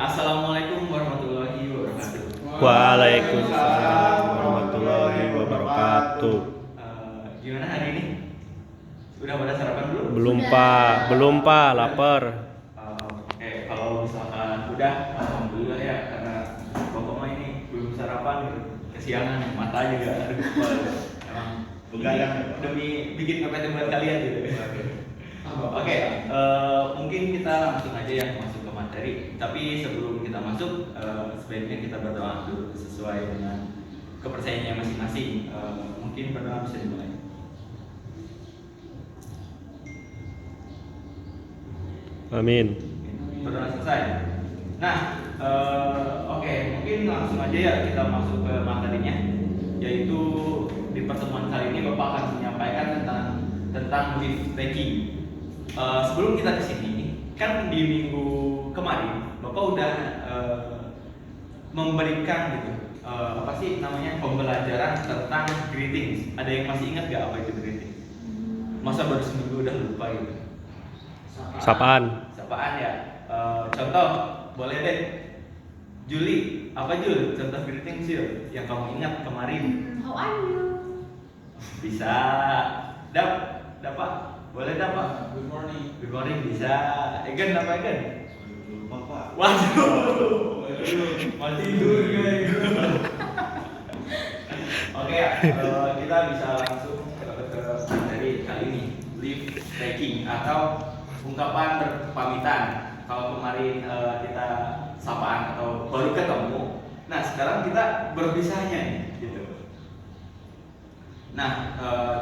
Assalamualaikum warahmatullahi wabarakatuh. Waalaikumsalam warahmatullahi wabarakatuh. Gimana hari ini? Udah pada sarapan belum? Belum pak, lapar. Oke, kalau misalkan udah, alhamdulillah ya, karena bapak mah ini belum sarapan gitu. Kesiangan, mata juga emang begadang demi bikin konten buat kalian gitu. Oke, mungkin kita langsung aja ya masuk ke materi. Tapi sebelum kita masuk, sebaiknya kita berdoa dulu sesuai dengan kepercayaannya masing-masing. Mungkin berdoa bisa dimulai. Amin. Berdoa selesai. Nah, oke, mungkin langsung aja ya kita masuk ke materinya, yaitu di pertemuan kali ini Bapak akan menyampaikan tentang lift taking. Sebelum kita ke sini, kan di minggu kemarin Bapak udah memberikan gitu apa sih namanya pembelajaran tentang greetings. Ada yang masih ingat gak apa itu greeting? Masa baru seminggu udah lupa gitu? Sapaan. Sapaan ya. Contoh, boleh deh. Juli, apa Jul? Contoh greetings Jul yang kamu ingat kemarin. How are you? Bisa. Dapat. Boleh dapat. Good morning. Good morning bisa. Egen apa Egen? Lupa Pak. Waduh. Masih tidur guys. Oke ya, kita bisa langsung ke materi kali ini, leave taking atau ungkapan berpamitan. Kalau kemarin kita sapaan atau baru ketemu, nah sekarang kita berpisahnya nih, gitu. Nah,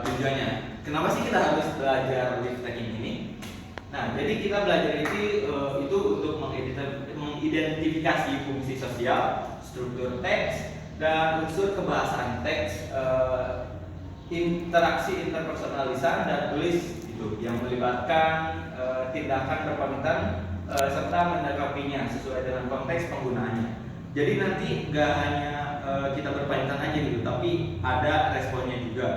tujuannya, kenapa sih kita harus belajar leave taking ini? Nah, jadi kita belajar itu untuk mengidentifikasi fungsi sosial, struktur teks, dan unsur kebahasaan teks, interaksi interpersonal lisan dan tulis itu yang melibatkan tindakan berpamitan serta menanggapinya sesuai dengan konteks penggunaannya. Jadi nanti nggak hanya kita berpamitan aja gitu, tapi ada responnya juga.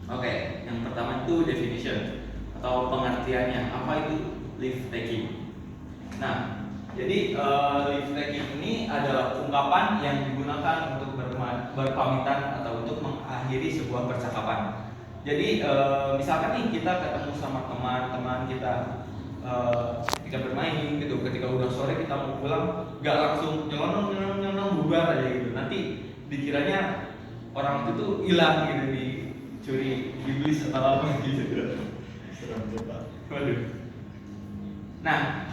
Oke, yang pertama itu definition atau pengertiannya, apa itu leave taking. Nah, jadi leave taking ini adalah ungkapan yang digunakan untuk berpamitan atau untuk mengakhiri sebuah percakapan. Jadi misalkan nih kita ketemu sama teman-teman kita ketika bermain gitu, ketika udah sore kita mau pulang, nggak langsung nyelonong bubar aja gitu. Nanti dikiranya orang itu tuh hilang gitu, dicuri iblis atau apa gitu. Serem tuh Pak. Waduh. Nah,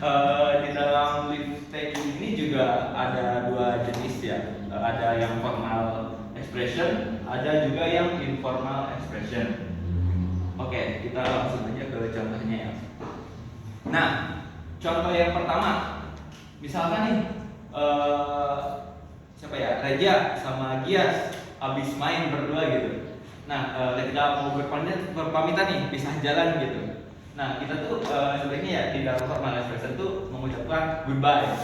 di dalam leave taking ini juga ada dua jenis ya. Ada yang formal expression, ada juga yang informal expression. Oke, kita langsung aja ke contohnya ya. Nah, contoh yang pertama, misalkan nih, siapa ya, Reja sama Gias abis main berdua gitu. Nah, ketika mau berpamitan nih, pisah jalan gitu. Nah, kita tuh sebenarnya ya di dalam formal expression tuh mengucapkan goodbye.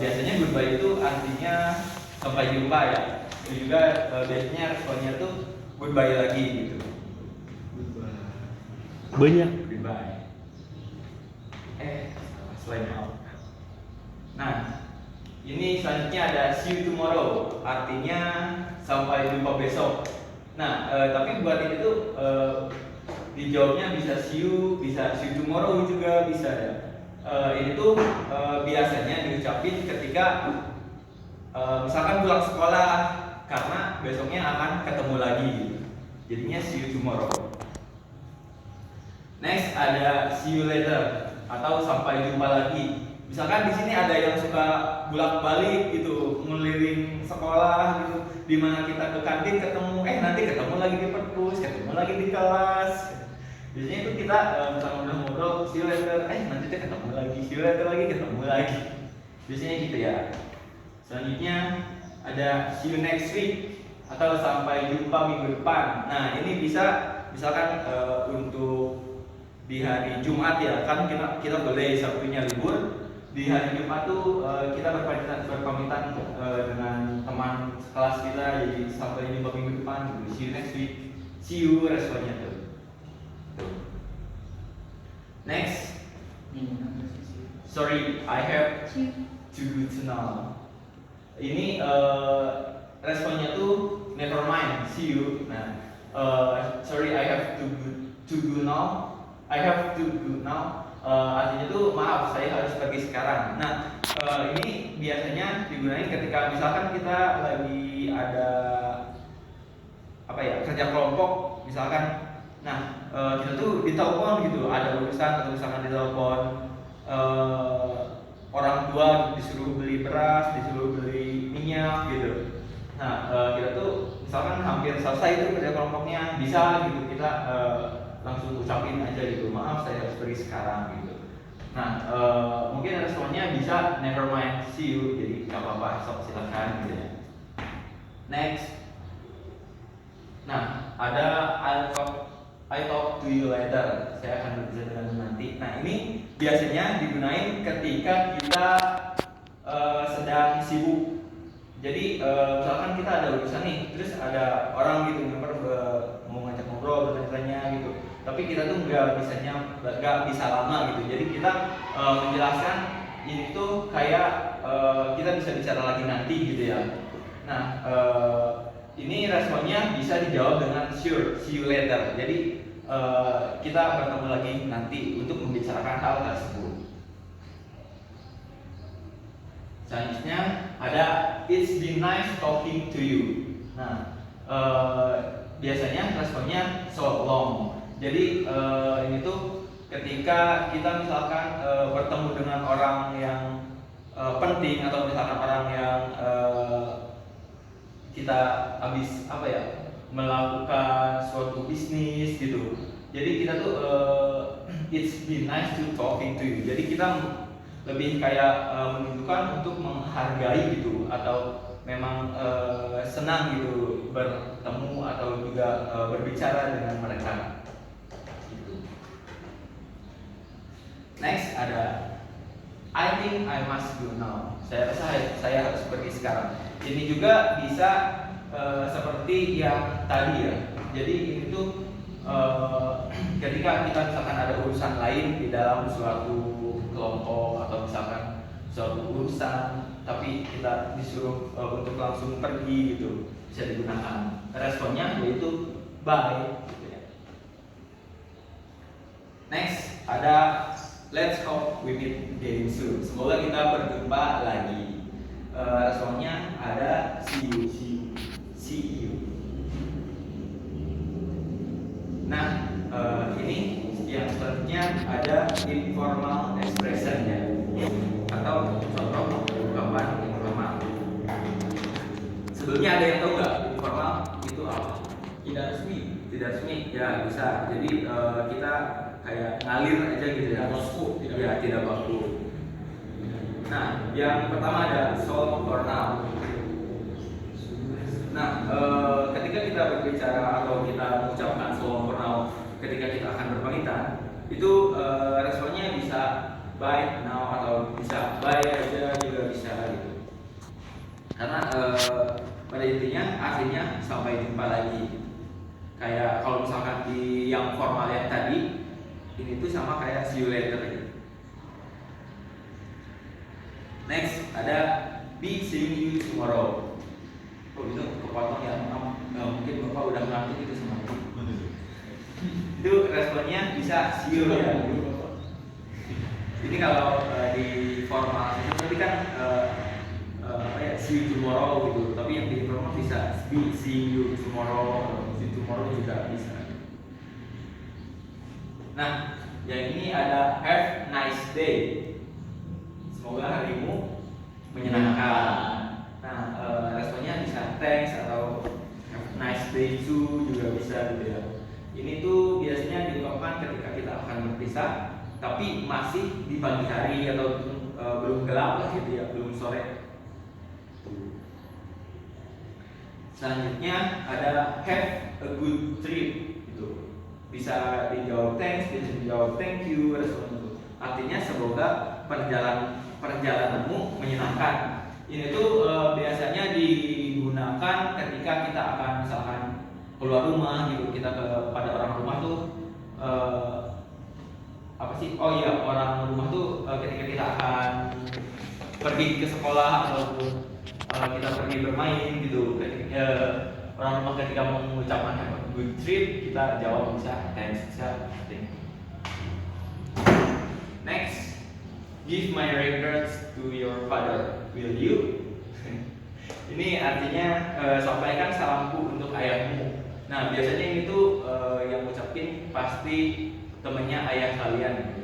Biasanya goodbye itu artinya sampai jumpa ya. Itu juga biasanya responnya tuh goodbye lagi gitu. Banyak. Goodbye. Selain out. Nah, ini selanjutnya ada see you tomorrow, artinya sampai jumpa besok. Nah, tapi buat ini tuh dijawabnya bisa see you tomorrow juga bisa ya. Ini tuh biasanya diucapin ketika misalkan pulang sekolah karena besoknya akan ketemu lagi gitu. Jadinya see you tomorrow. Next ada see you later atau sampai jumpa lagi. Misalkan di sini ada yang suka bolak-balik gitu, ngeliling sekolah gitu, di mana kita ke kantin ketemu, nanti ketemu lagi di perpus, ketemu lagi di kelas. Biasanya itu kita misalnya udah ngobrol, see you later, nanti kita ketemu lagi, see you later lagi, ketemu lagi. Biasanya gitu ya. Selanjutnya ada see you next week atau sampai jumpa minggu depan. Nah, ini bisa misalkan untuk di hari Jumat ya, kan kita boleh Sabtunya libur. Di hari Jumat tuh kita berpamitan dengan teman kelas kita, jadi sampai jumpa minggu depan gitu. See you next week. See you responnya tuh. Next, sorry, I have to go to now. Ini responnya tuh never mind, see you. Nah, sorry, I have to go now. I have to go now. Artinya tuh maaf, saya harus pergi sekarang. Nah, ini biasanya digunakan ketika misalkan kita lagi ada apa ya, kerja kelompok misalkan. Nah, kita tuh ditelepon gitu, ada urusan atau misalkan ditelepon orang tua disuruh beli beras, disuruh beli minyak gitu. Nah, kita tuh misalkan hampir selesai itu kerja kelompoknya, bisa gitu kita langsung ucapin aja gitu, maaf saya harus pergi sekarang gitu. Nah, mungkin responnya bisa never mind, see you, jadi nggak apa-apa, sok silakan gitu ya. Next. Nah, ada I talk to you later. Saya akan berbicara dengan nanti. Nah, ini biasanya digunakan ketika kita sedang sibuk. Jadi misalkan kita ada urusan nih, terus ada orang gitu mau ngajak ngobrol, bertanya gitu. Tapi kita tuh nggak bisa lama gitu. Jadi kita menjelaskan ini tuh kayak kita bisa bicara lagi nanti gitu ya. Nah, ini responnya bisa dijawab dengan sure, see you later. Jadi kita bertemu lagi nanti untuk membicarakan hal tersebut. Selanjutnya ada it's been nice talking to you. Nah, biasanya responnya so long. Jadi ini tuh ketika kita misalkan bertemu dengan orang yang penting atau misalkan orang yang kita habis apa ya, melakukan suatu bisnis gitu. Jadi kita tuh it's been nice to talking to you. Jadi kita lebih kayak menunjukkan untuk menghargai gitu, atau memang senang gitu bertemu atau juga berbicara dengan mereka gitu. Next ada I think I must go now. Saya rasa saya harus pergi sekarang. Ini juga bisa seperti yang tadi ya. Jadi ini tuh ketika kita misalkan ada urusan lain di dalam suatu kelompok atau misalkan suatu urusan, tapi kita disuruh untuk langsung pergi gitu, bisa digunakan. Responnya yaitu bye. Gitu ya. Next ada let's hope we meet again soon. Semoga kita berjumpa lagi. Responnya ada see you. Nah, ini yang selanjutnya ada informal expression-nya atau contoh ungkapan informal. Sebelumnya ada yang tahu nggak informal itu apa? Tidak resmi ya bisa. Jadi kita kayak ngalir aja gitu ya. Tidak baku. Nah, yang pertama ada so or now. Nah, ketika kita berbicara atau kita mengucapkan so or now ketika kita akan berpamitan, itu responnya bisa bye now atau bisa bye aja juga bisa gitu. Karena pada intinya artinya sampai jumpa lagi. Kayak kalau misalkan di yang formal yang tadi, ini tuh sama kayak see you later gitu. Next ada be seeing you tomorrow. Oh itu kepotong ya, mungkin bapak udah ngantuk itu sama itu. Itu responnya bisa see you ya. Ini kalau di formal itu tadi kan see you tomorrow gitu. Tapi yang di informal bisa be seeing you tomorrow, see you tomorrow juga bisa. Nah, yang ini ada have nice day. Semoga harimu menyenangkan. Nah, responnya bisa thanks atau have nice day too juga bisa gitu ya. Ini tuh biasanya diungkapkan ketika kita akan berpisah, tapi masih di pagi hari atau belum gelap lah gitu ya, belum sore. Selanjutnya ada have a good trip gitu. Bisa dijawab thanks, bisa dijawab thank you, responnya itu. Artinya semoga perjalananmu menyenangkan. Ini tuh biasanya digunakan ketika kita akan misalkan keluar rumah gitu, kita kepada orang rumah tuh apa sih? Oh iya, orang rumah tuh ketika kita akan pergi ke sekolah ataupun kita pergi bermain gitu, orang rumah ketika mengucapkan have a good trip, kita jawab bisa thanks, bisa thank you. Next, give my regards to your father, will you? Ini artinya sampaikan salamku untuk ayahmu. Nah, biasanya ini tuh yang ngucapin pasti temennya ayah kalian.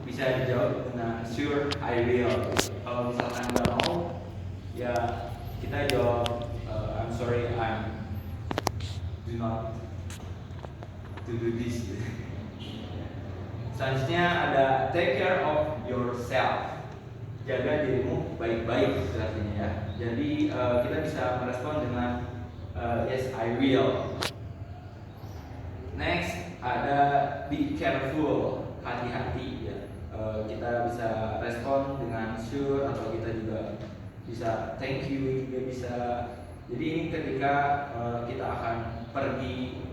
Bisa dijawab dengan sure I will. Kalau misalkan nggak mau, ya kita jawab I'm sorry I'm do not to do this. Selanjutnya ada take care of yourself. Jaga dirimu baik-baik itu artinya ya. Jadi kita bisa merespon dengan yes I will. Next ada be careful, hati-hati ya. Kita bisa respon dengan sure atau kita juga bisa thank you juga bisa. Jadi ini ketika kita akan pergi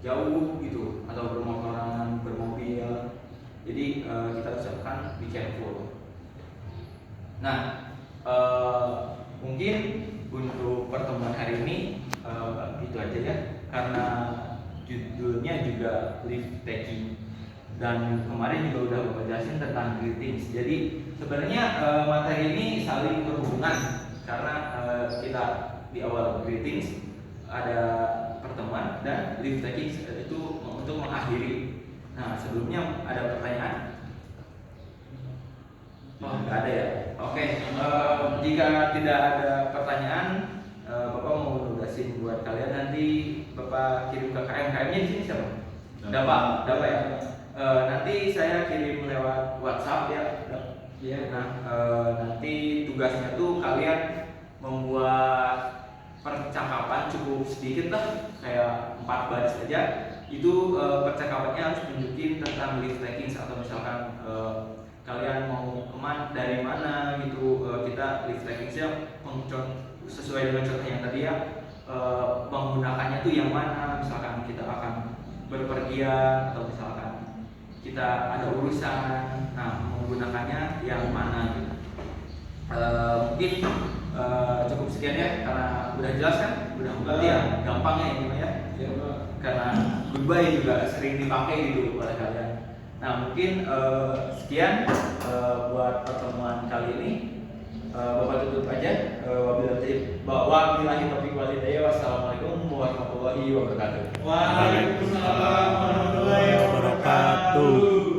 jauh gitu atau bermotoran, bermobil. Jadi kita ucapkan be careful. Nah, mungkin untuk pertemuan hari ini itu aja ya, karena judulnya juga lift taking dan kemarin juga udah Bapak jelasin tentang greetings. Jadi sebenarnya materi ini saling berhubungan karena kita di awal greetings ada pertemuan dan lift taking itu untuk mengakhiri. Nah, sebelumnya ada pertanyaan? Oh, nggak ada ya? Oke, jika tidak ada pertanyaan, Bapak mau nugasin buat kalian nanti Bapak kirim ke KM-nya di sini siapa? Dapat ya. Nanti saya kirim lewat WhatsApp ya. Nah, nanti tugasnya tuh kalian membuat percakapan cukup sedikit lah, kayak 4 baris aja. Itu percakapannya harus tunjukin tentang lift taking atau misalkan kalian mau kemana, dari mana gitu. Kita lift taking sesuai dengan contoh yang tadi ya, menggunakannya tuh yang mana, misalkan kita akan berpergian atau misalkan kita ada urusan, nah menggunakannya yang mana gitu. Mungkin cukup sekian ya, karena udah jelas kan, udah berarti ya gampangnya ini ya. Karena goodbye juga sering dipakai gitu oleh kalian. Nah mungkin sekian buat pertemuan kali ini. Bapak tutup aja. Wabillahi taufiq wal hidayah. Wassalamualaikum warahmatullahi wabarakatuh. Waalaikumsalam warahmatullahi wabarakatuh.